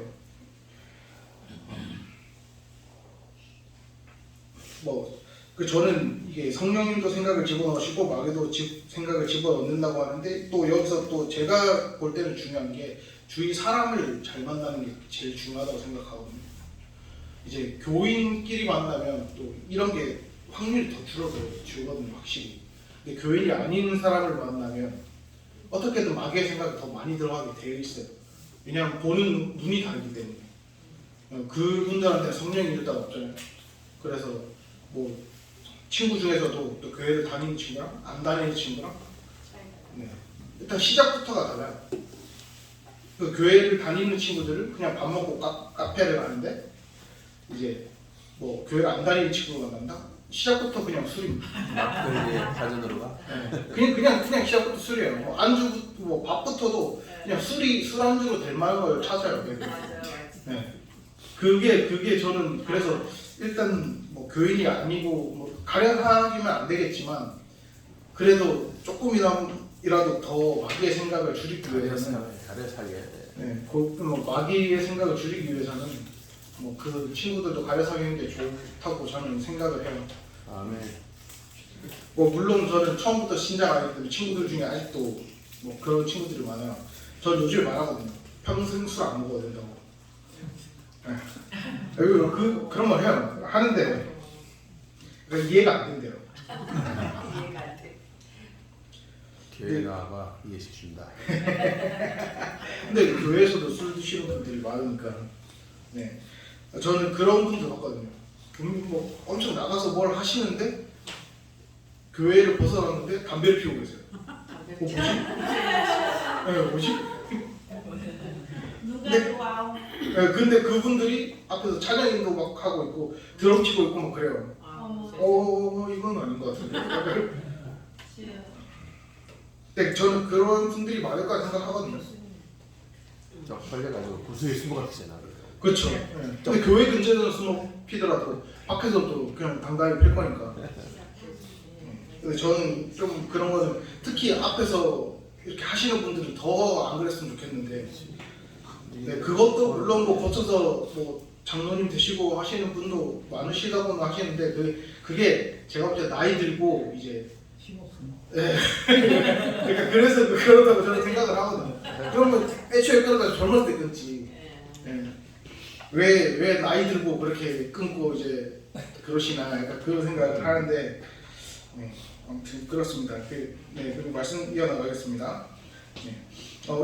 Speaker 1: 저는 이게 성령님도 생각을 집어넣으시고 마귀도 생각을 집어넣는다고 하는데 또 여기서 또 제가 볼 때는 중요한 게 주위 사람을 잘 만나는 게 제일 중요하다고 생각하거든요. 이제 교인끼리 만나면 또 이런 게 확률이 더 줄어들거든요, 확실히. 근데 교인이 아닌 사람을 만나면 어떻게든 마귀의 생각이 더 많이 들어가게 되어 있어요. 왜냐하면 보는 눈이 다르기 때문에. 그분들한테 성령이 일단 없잖아요. 그래서 뭐 친구 중에서도 또 교회를 다니는 친구랑 안 다니는 친구랑 일단 시작부터가 달라요. 그 교회를 다니는 친구들은 그냥 밥 먹고 카페를 가는데 이제 뭐 교회를 안 다니는 친구가 만난다? 시작부터 그냥 술입니다.
Speaker 3: 막걸리 파전으로 가?
Speaker 1: 네. 그냥 시작부터 술이에요. 뭐 안주, 뭐 밥부터도 그냥 술 안주로 될 만한 걸 찾아요. 네. 그게 저는 그래서 일단 뭐 교인이 아니고 뭐 가련하기면 안 되겠지만 그래도 조금이라도 더 마귀의 생각을 줄이기 위해서는
Speaker 3: 가려 살려야 돼.
Speaker 1: 네, 뭐 마귀의 생각을 줄이기 위해서는 뭐 그 친구들도 가려 사귀는 게 좋다고 저는 생각을 해요.
Speaker 3: 아멘.
Speaker 1: 뭐 물론 저는 처음부터 신자가 아니기 때문에 친구들 중에 아직도 뭐 그런 친구들이 많아요. 전 요즘에 말하거든요. 평생 술 안 먹어야 된다고. 네. 그런 말 해요. 하는데 이해가 안 된대요.
Speaker 4: 이해가 안 돼.
Speaker 3: 교회 나와봐 이해시킨다.
Speaker 1: 근데 교회에서도 술 드시는 분들이 많으니까 네. 저는 그런 분들 봤거든요. 뭐 엄청 나가서 뭘 하시는데 교회를 벗어났는데 담배를 피우고 계세요. 뭐지? 네, 뭐지?
Speaker 4: 누가 좋아?
Speaker 1: 네, 근데 그분들이 앞에서 찬양인도 막 하고 있고 드럼 치고 있고 막 그래요. 이건 아닌 것 같은데. 근데 저는 그런 분들이 많을 거라 생각하거든요.
Speaker 3: 쫙 걸려가지고 구석에 숨어갔잖아.
Speaker 1: 그렇죠. 네. 근데 교회 근처에서 숨어 피더라도 밖에서 또 그냥 당당히 필 거니까. 근데 저는 좀 그런 거는 특히 앞에서 이렇게 하시는 분들은 더 안 그랬으면 좋겠는데. 네, 그것도 물론 뭐 거쳐서 뭐 장로님 되시고 하시는 분도 많으시다고는 하시는데 그게 제가 볼 때 나이 들고 이제 네. 그러니까 그래서 그렇다고 저는 생각을 하거든요. 그러면 애초에 끊어가지고 젊었을 때 끊지. 네. 왜 나이 들고 그렇게 끊고 이제 그러시나 약간 그런 생각을 하는데 네. 아무튼 그렇습니다. 그리고 말씀 이어나가겠습니다. 네.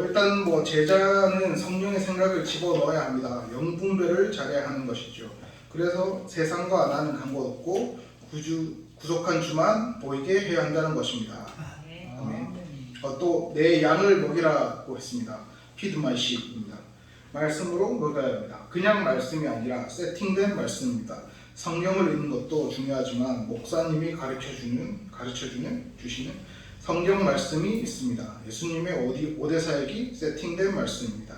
Speaker 1: 일단 뭐 제자는 성령의 생각을 집어넣어야 합니다. 영분별을 잘해야 하는 것이죠. 그래서 세상과 나는 간곳 없고 구속한 주만 보이게 해야 한다는 것입니다. 아멘. 또 내 양을 먹이라고 했습니다. Feed my sheep입니다. 말씀으로 먹여야 합니다. 그냥 말씀이 아니라 세팅된 말씀입니다. 성경을 읽는 것도 중요하지만 목사님이 가르쳐주시는 성경 말씀이 있습니다. 예수님의 오대 사역이 세팅된 말씀입니다.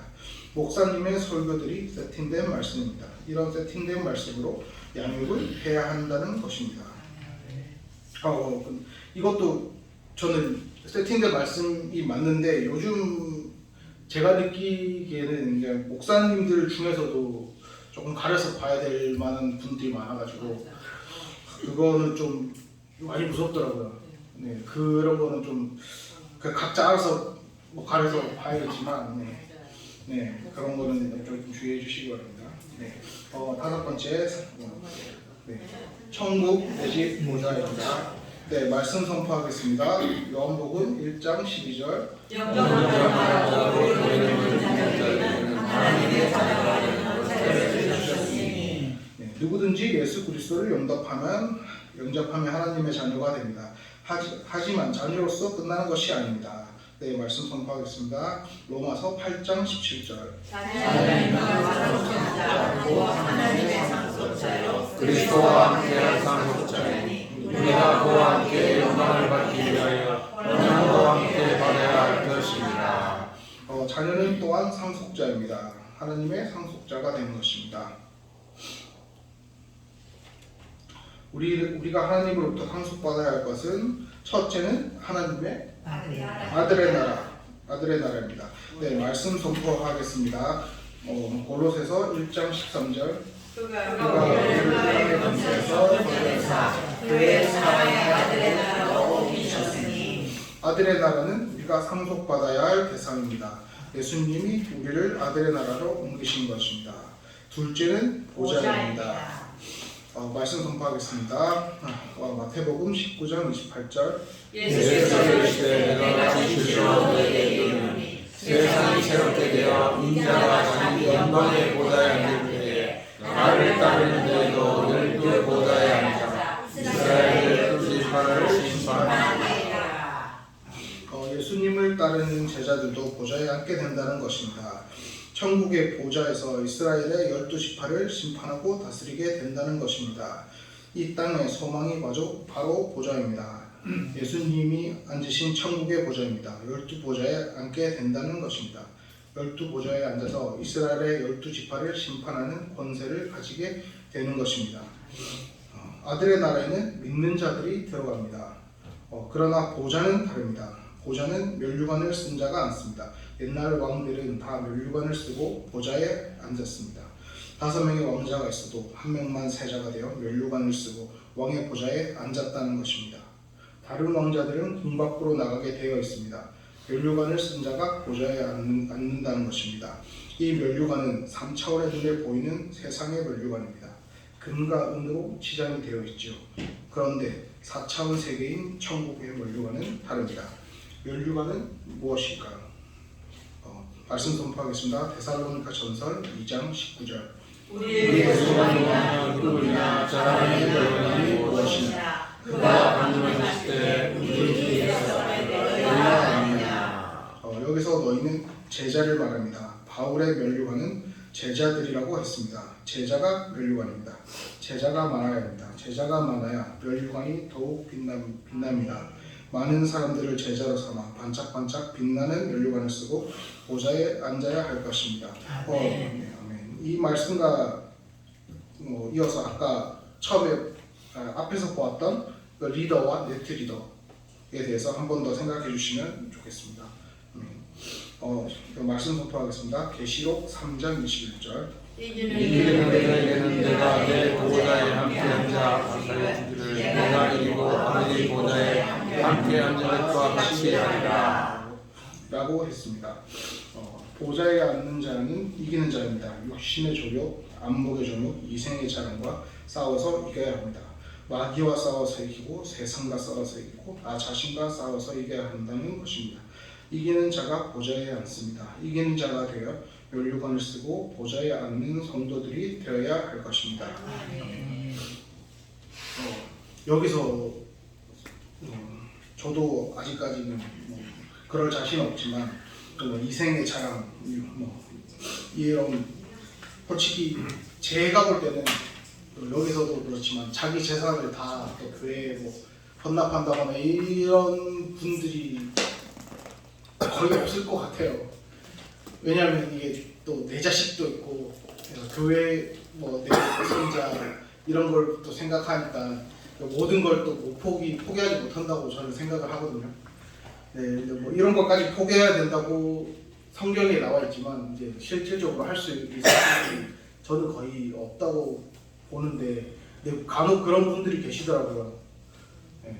Speaker 1: 목사님의 설교들이 세팅된 말씀입니다. 이런 세팅된 말씀으로 양육을 해야 한다는 것입니다. 이것도 저는 세팅된 말씀이 맞는데 요즘 제가 느끼기에는 이제 목사님들 중에서도 조금 가려서 봐야 될 만한 분들이 많아가지고 그거는 좀 많이 무섭더라고요. 네, 그런 거는 좀 각자 알아서 뭐 가려서 봐야겠지만 네, 그런 거는 좀 주의해 주시기 바랍니다. 네, 다섯 번째 네, 천국 내지 보좌입니다. 네, 말씀 선포하겠습니다. 요한복음 1장 12절. 네, 누구든지 예수 그리스도를 영접하면 하나님의 자녀가 됩니다. 하지만 자녀로서 끝나는 것이 아닙니다. 네, 말씀 선포하겠습니다. 로마서 8장 17절.
Speaker 2: 그리스도와 함께한 상속자니 우리가 그와 함께 영광을 받기 위하여 영광과 함께 받아야 할 것입니다.
Speaker 1: 자녀는 또한 상속자입니다. 하나님의 상속자가 되는 것입니다. 우리가 하나님으로부터 상속받아야 할 것은 첫째는 하나님의 아들의 나라입니다. 네, 말씀 선포하겠습니다. 골로새서 1장 13절. 그가 우리를 땅에 건설해서
Speaker 4: 그의 사랑의 아들의 나라로 옮기셨으니.
Speaker 1: 아들의 나라는 우리가 상속받아야 할 대상입니다. 예수님이 우리를 아들의 나라로 옮기신 것입니다. 둘째는 보좌입니다. 말씀 선포하겠습니다. 마태복음 19장 28절.
Speaker 2: 예수께서 이르시되 내가 진실로 너희에게 이르노니 세상이 새롭게 되어 인자가 자기 영광의 보좌에 앉을 때에 나를 따르는 너희도 열두 보좌에 앉아 이스라엘의 그 지파를 심판하리라.
Speaker 1: 예수님을 따르는 제자들도 보좌에 앉게 된다는 것입니다. 천국의 보좌에서 이스라엘의 12지파를 심판하고 다스리게 된다는 것입니다. 이 땅의 소망이 바로 보좌입니다. 예수님이 앉으신 천국의 보좌입니다. 12보좌에 앉게 된다는 것입니다. 12보좌에 앉아서 이스라엘의 12지파를 심판하는 권세를 가지게 되는 것입니다. 아들의 나라에는 믿는 자들이 들어갑니다. 그러나 보좌는 다릅니다. 보좌는 면류관을 쓴 자가 앉습니다. 옛날 왕들은 다 면류관을 쓰고 보좌에 앉았습니다. 5명의 왕자가 있어도 한 명만 세자가 되어 면류관을 쓰고 왕의 보좌에 앉았다는 것입니다. 다른 왕자들은 궁 밖으로 나가게 되어 있습니다. 면류관을 쓴 자가 보좌에 앉는다는 것입니다. 이 면류관은 3차원의 눈에 보이는 세상의 면류관입니다. 금과 은으로 치장이 되어 있죠. 그런데 4차원 세계인 천국의 면류관은 다릅니다. 면류관은 무엇일까요? 말씀 선포하겠습니다. 데살로니가 전설 2장 19절.
Speaker 2: 우리 소망이나 누구냐 자랑의 결론이 무엇이냐 그가 강림하실 때 우리 뒤에서 너희가 아니냐.
Speaker 1: 여기서 너희는 제자를 말합니다. 바울의 면류관은 제자들이라고 했습니다. 제자가 면류관입니다. 제자가 많아야 합니다. 제자가 많아야 면류관이 더욱 빛납니다. 많은 사람들을 제자로 삼아 반짝반짝 빛나는 면류관을 쓰고 보좌에 앉아야 할 것입니다. 아멘. 이 말씀과 이어서 아까 처음에 앞에서 보았던 그 리더와 네트 리더에 대해서 한 번 더 생각해 주시면 좋겠습니다. 말씀 선포하겠습니다. 계시록 3장 21절.
Speaker 2: 이기는 자에게는 내가 내 보좌에 함께 앉아 박살내 주기를 내가 이기고 아버지 보좌에 함께 앉은 것과 같이 하리라
Speaker 1: 라고 했습니다. 보좌에 앉는 자는 이기는 자입니다. 육신의 조력, 안목의 조력, 이생의 자랑과 싸워서 이겨야 합니다. 마귀와 싸워서 이기고 세상과 싸워서 이기고 나 자신과 싸워서 이겨야 한다는 것입니다. 이기는 자가 보좌에 앉습니다. 이기는 자가 되어 면류관을 쓰고 보좌에 앉는 성도들이 되어야 할 것입니다. 여기서 저도 아직까지는 그럴 자신 없지만 이생의 자랑 이런 솔직히 제가 볼 때는 여기서도 그렇지만 자기 재산을 다 교회에 헌납한다거나 이런 분들이 거의 없을 것 같아요. 왜냐하면 이게 또 내 자식도 있고 교회 뭐내 손자 이런 걸 또 생각하니까 모든 걸 또 뭐 포기하지 못한다고 저는 생각을 하거든요. 네, 근데 뭐 이런 것까지 포기해야 된다고 성경에 나와 있지만 이제 실질적으로 할 수 있을지 저는 거의 없다고 보는데 간혹 그런 분들이 계시더라고요. 네.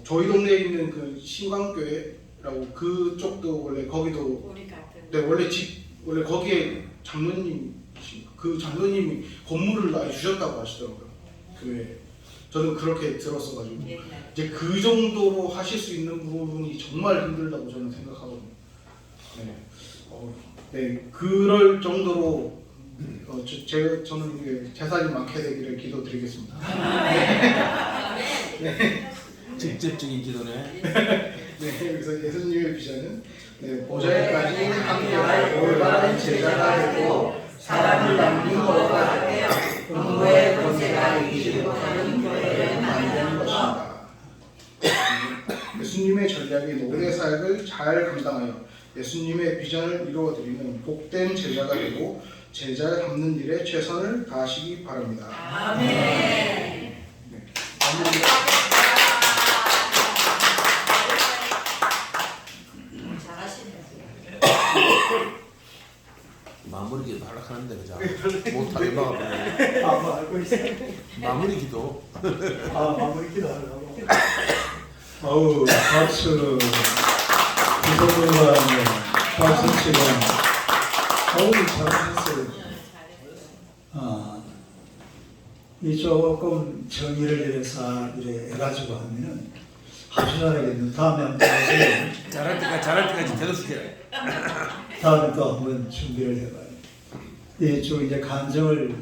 Speaker 1: 저희 동네에 있는 그 신광교회라고 그쪽도 원래 거기도
Speaker 4: 우리 같은.
Speaker 1: 네 원래 거기에 장로님 그 장로님이 건물을 아예 주셨다고 하시더라고요. 교회. 저는 그렇게 들었어가지고
Speaker 4: 옛날.
Speaker 1: 이제 그 정도로 하실 수 있는 부분이 정말 힘들다고 저는 생각하거든요. 네, 네 그럴 정도로 저는 이게 재산이 많게 되기를 기도드리겠습니다.
Speaker 3: 직접적인 기도네.
Speaker 1: 네, 그래서 예수님의 비전은 보좌에까지 함께할 올바른 제자가 되고
Speaker 4: 사람을 남긴 것과 되어 공부의 권세가 이기지 못하는 교회를 만드는 것.
Speaker 1: 예수님의 전략인 5대 사역을 잘 감당하여 예수님의 비전을 이루어드리는 복된 제자가 되고 제자 담는 일에 최선을 다하시기 바랍니다.
Speaker 4: 아멘.
Speaker 1: 네.
Speaker 4: 잘하시네요.
Speaker 3: 마무리 기도 하려고 하는데 그죠? 못하게 막아버리네.
Speaker 5: 뭐 알고 있어요.
Speaker 3: 마무리 기도.
Speaker 5: 마무리 기도하려고. 어우, 박수. 기도문과 박수 치고. 어우, 잘하셨어요. 이 조금 정의를 이래서 이래 해가지고 하면은 아주 잘하겠네. 다음에 한번 하세요.
Speaker 3: 잘할 때까지 계속 시켜요.
Speaker 5: 다음에 또 한번 준비를 해봐요. 이쪽 이제 감정을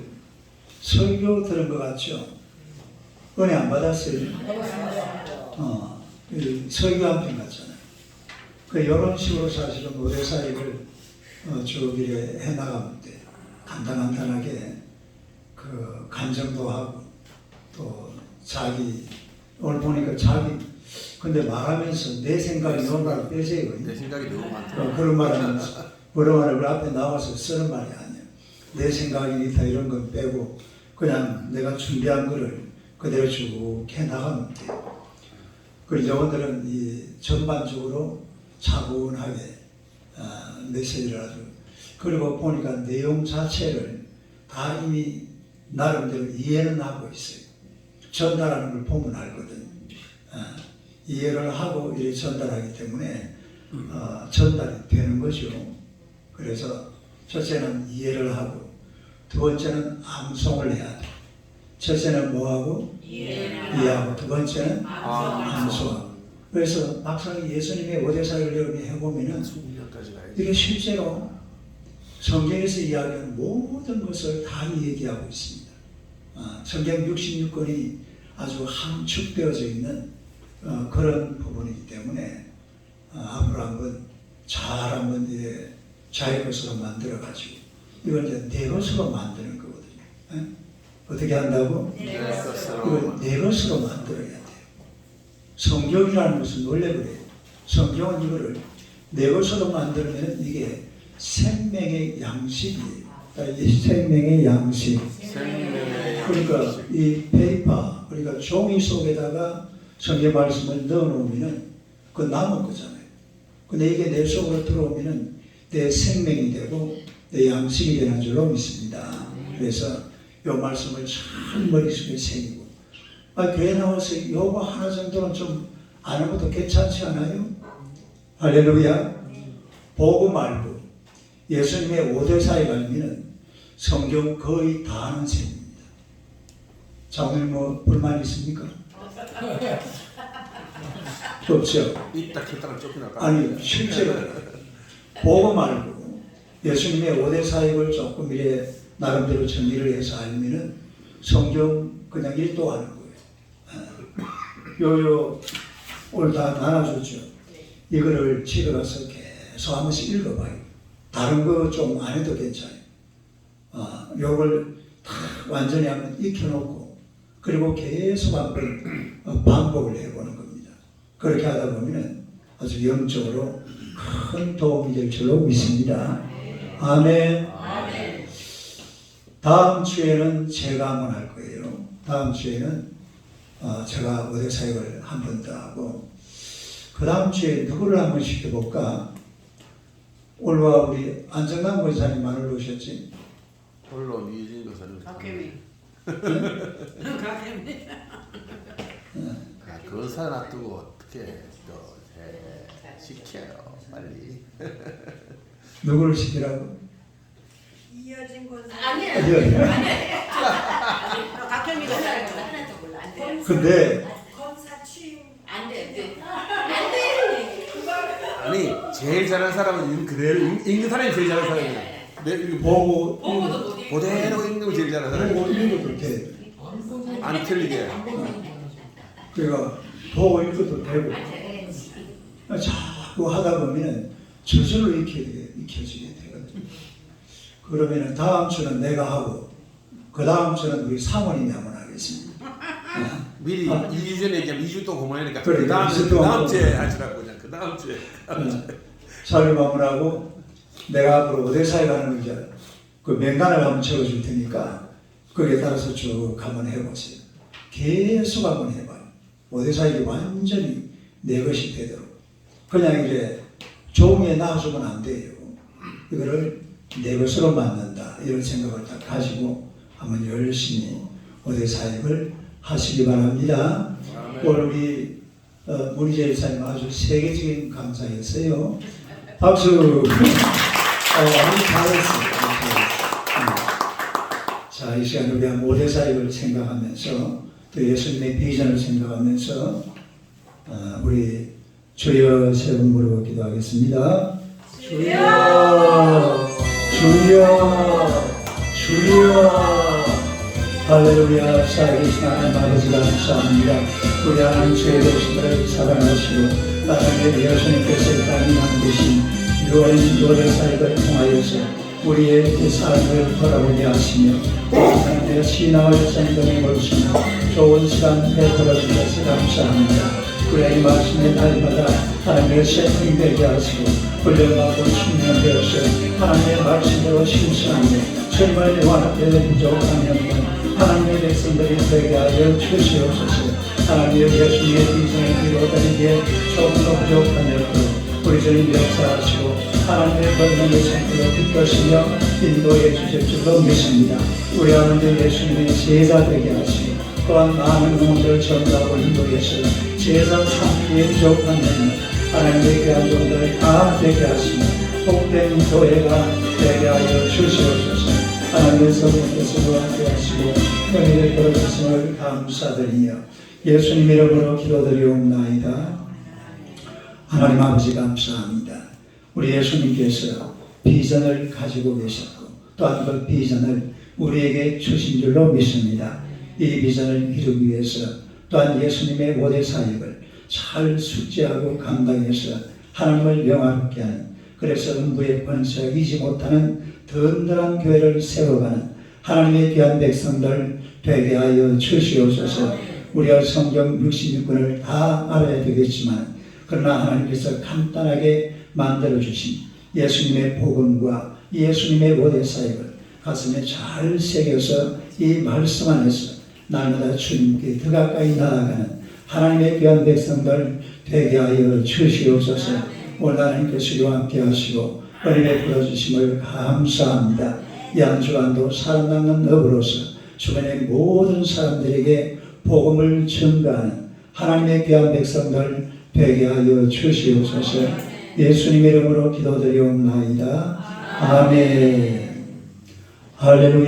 Speaker 5: 설교 들은 것 같죠? 은혜 안 받았어요? 이 설교 한 편 같잖아요. 이런 식으로 사실은 모대 사역을 쭉 이렇게 해나가면 돼. 간단하게 그 감정도 하고 또 자기 오늘 보니까 자기 근데 말하면서 내 생각이 너무 많이 빼세요.
Speaker 3: 내 생각이 너무 많더라고.
Speaker 5: 그런 말은 그런 말을 앞에 나와서 쓰는 말이 아니에요. 내 생각이니까 이런 건 빼고 그냥 내가 준비한 거를 그대로 쭉 해나가면 돼요. 그리고 여러분들은 이 전반적으로 차분하게 메시지를 아주 그리고 보니까 내용 자체를 다 이미 나름대로 이해는 하고 있어요. 전달하는 걸 보면 알거든. 이해를 하고 이렇게 전달하기 때문에 전달이 되는 거죠. 그래서 첫째는 이해를 하고 두 번째는 암송을 해야 돼. 첫째는 뭐하고? 이해하고 두 번째는 암송하고. 그래서 막상 예수님의 5대 사역을 여러분이 해보면은 이게 실제로 성경에서 이야기하는 모든 것을 다 얘기하고 있습니다. 성경 66권이 아주 함축되어져 있는 그런 부분이기 때문에 앞으로 한번 잘 한번 이제 자기 것으로 만들어 가지고 이걸 이제 내 것으로 만드는 거거든요. 어떻게 한다고? 이걸 내 것으로 만들어야 돼요. 성경이라는 것은 원래 그래요. 성경은 이거를 내 것으로 만들면 이게 생명의 양식이에요. 이 생명의 양식. 그러니까 이 페이퍼, 그러니까 종이 속에다가 성경 말씀을 넣어놓으면은 그 남은 거잖아요. 근데 이게 내 속으로 들어오면은 내 생명이 되고 내 양식이 되는 줄로 믿습니다. 그래서 이 말씀을 잘 머릿속에 새기고 교회 나와서 요거 하나 정도는 좀 아는 것도 괜찮지 않아요? 할렐루야. 보고 말고 예수님의 5대 사역 알면은 성경 거의 다 아는 셈입니다. 자, 오늘 뭐 불만 있습니까? 없죠?
Speaker 3: 있다 켰다가 쫓겨날까?
Speaker 5: 아니 실제로 보고 말고 예수님의 5대 사역을 조금 이래 나름대로 정리를 해서 알면은 성경 그냥 1도 하는 거예요. 오늘 다 나눠줬죠. 이거를 집에 가서 계속 한 번씩 읽어봐요. 다른 거 좀 안 해도 괜찮아요. 요걸 다 완전히 한번 익혀놓고 그리고 계속 한번 반복을 해보는 겁니다. 그렇게 하다 보면 아주 영적으로 큰 도움이 될 줄로 믿습니다. 아멘. 다음 주에는 제가 한번 할 거예요. 다음 주에는 제가 의대 사역을 한 번 더 하고, 그 다음 주에 누구를 한번 시켜볼까? 올와 우리 안정남 권사님 만을 오셨지?
Speaker 3: 홀로 이진 교사님.
Speaker 4: 박혜민.
Speaker 3: 교사 놔두고 어떻게 또 시켜요 빨리.
Speaker 5: 누구를 시키라고?
Speaker 6: 이어진 권사.
Speaker 4: 박혜민이
Speaker 6: 하나도 몰라. 안 돼.
Speaker 5: 근데
Speaker 6: 검사 취임.
Speaker 4: 안 돼.
Speaker 3: 아니 제일 잘하는 사람은 그대로 읽는 사람이 제일 잘하는 사람이야. 내 이거
Speaker 5: 보고
Speaker 4: 보고도 못 읽고.
Speaker 3: 그대로 읽는 거 제일 잘하는 사람이야.
Speaker 5: 보고 읽는 것도 이렇게
Speaker 3: 안 틀리게.
Speaker 5: 그러니까 보고 읽어도 되고 자꾸 하다 보면 저절로 익혀지게 되거든요. 그러면 다음 주는 내가 하고 그 다음 주는 우리 사모님이 한번 하겠습니다.
Speaker 3: 미리 2주 전에 얘기하면 2주 또 고만하니까
Speaker 5: 그래,
Speaker 3: 그 다음
Speaker 5: 2주
Speaker 3: 그 다음
Speaker 5: 동안
Speaker 3: 주에 하시라고 그냥 그 다음 주에.
Speaker 5: 사모님 한번 하고 내가 앞으로 어디사에 가는 이제 그 명단을 한번 적어줄 테니까 거기에 따라서 쭉 한번 해보세요. 계속 한번 해봐요. 어디사에 완전히 내 것이 되도록. 그냥 이제 종에 놔주면 안 돼요. 이거를 내 것으로 만든다. 이런 생각을 딱 가지고 한번 열심히 어디 사역을 하시기 바랍니다. 오늘 우리 문희재 일사님 아주 세계적인 강사였어요. 박수! 아주 잘했어요. 자, 이 시간 우리 한 모대 사역을 생각하면서 또 예수님의 비전을 생각하면서 우리 주여 세 번 부르고 기도하겠습니다. 주여, 주여, 주여. 할렐루야. 살아계신 하나님 아버지 감사합니다. 우리 하나님 주의 백성들을 사랑하시고 하나님의 예수님께서 이 땅에 남기신 이루어진 노래 사역을 통하여서 우리의 삶을 돌아보게 하시며 하나님의 신앙을 생명의 물수나 좋은 시간 베풀어 주셔서 감사합니다. 우리의 말씀의 날마다 하나님의 생명이 되게 하시고 훈련받고 충만되어서 하나님의 말씀으로 심수하며 정말 완합에 부족한 영혼 하나님의 백성들이 되게 하여 주시옵소서. 하나님의 예수님의 비전을 이루어가기에 조금 더 부족한 영혼 우리 주님 역사하시고 하나님의 권능의 생명을 빛떠시며 인도해 주실 줄로 믿습니다. 우리 하나님의 예수님의 제자 되게 하시고 또한 많은 영혼들을 전도하고 인도해서 제사 참기에 부족한 영혼 하나님의 귀한 종들 다 되게 하시며 복된 교회가 되게 하여 주시옵소서. 하나님의 성령께서 함께 하시고 은혜를 베풀어주심을 감사드리며 예수님 이름으로 기도드리옵나이다. 하나님 아버지 감사합니다. 우리 예수님께서 비전을 가지고 계셨고 또한 그 비전을 우리에게 주신 줄로 믿습니다. 이 비전을 이루기 위해서 또한 예수님의 모대 사역을 잘 숙지하고 감당해서 하나님을 영화롭게 하는 그래서 음부의 권세를 이기지 못하는 든든한 교회를 세워가는 하나님의 귀한 백성들 되게 하여 주시옵소서. 우리가 성경 66권을 다 알아야 되겠지만 그러나 하나님께서 간단하게 만들어주신 예수님의 복음과 예수님의 모대 사역을 가슴에 잘 새겨서 이 말씀 안에서 날마다 주님께 더 가까이 나아가는 하나님의 귀한 백성들 되게 하여 주시옵소서. 오늘 하나님께서 이와 함께 하시고 은혜 베풀어주심을 감사합니다. 이 한 주간도 살아남는 업으로서 주변의 모든 사람들에게 복음을 전가하는 하나님의 귀한 백성들 되게 하여 주시옵소서. 예수님 이름으로 기도드리옵나이다. 아멘. 할렐루야.